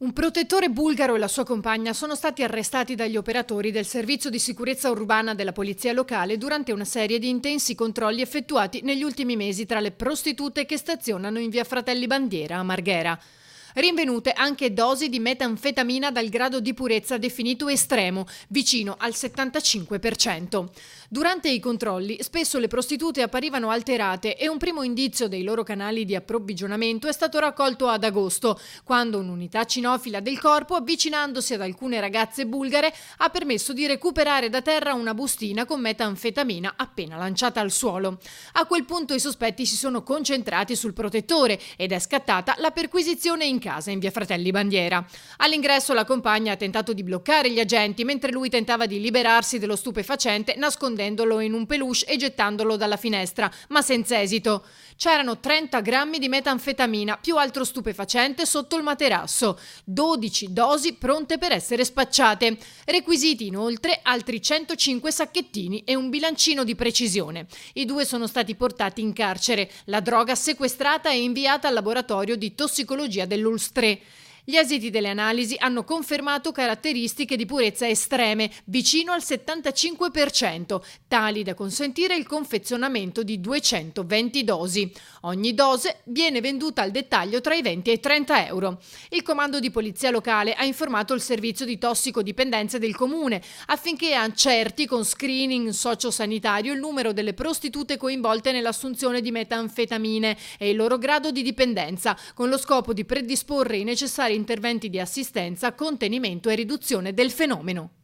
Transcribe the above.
Un protettore bulgaro e la sua compagna sono stati arrestati dagli operatori del servizio di sicurezza urbana della polizia locale durante una serie di intensi controlli effettuati negli ultimi mesi tra le prostitute che stazionano in via Fratelli Bandiera a Marghera. Rinvenute anche dosi di metanfetamina dal grado di purezza definito estremo, vicino al 75%. Durante i controlli, spesso le prostitute apparivano alterate e un primo indizio dei loro canali di approvvigionamento è stato raccolto ad agosto, quando un'unità cinofila del corpo, avvicinandosi ad alcune ragazze bulgare, ha permesso di recuperare da terra una bustina con metanfetamina appena lanciata al suolo. A quel punto i sospetti si sono concentrati sul protettore ed è scattata la perquisizione in casa in via Fratelli Bandiera. All'ingresso la compagna ha tentato di bloccare gli agenti mentre lui tentava di liberarsi dello stupefacente nascondendolo in un peluche e gettandolo dalla finestra, ma senza esito. C'erano 30 grammi di metanfetamina più altro stupefacente sotto il materasso, 12 dosi pronte per essere spacciate. Requisiti inoltre altri 105 sacchettini e un bilancino di precisione. I due sono stati portati in carcere, la droga sequestrata e inviata al laboratorio di tossicologia dell'Ulster. Gli esiti delle analisi hanno confermato caratteristiche di purezza estreme, vicino al 75%, tali da consentire il confezionamento di 220 dosi. Ogni dose viene venduta al dettaglio tra i 20 e i 30 euro. Il comando di polizia locale ha informato il servizio di tossicodipendenze del comune affinché accerti con screening sociosanitario il numero delle prostitute coinvolte nell'assunzione di metanfetamine e il loro grado di dipendenza, con lo scopo di predisporre i necessari interventi di assistenza, contenimento e riduzione del fenomeno.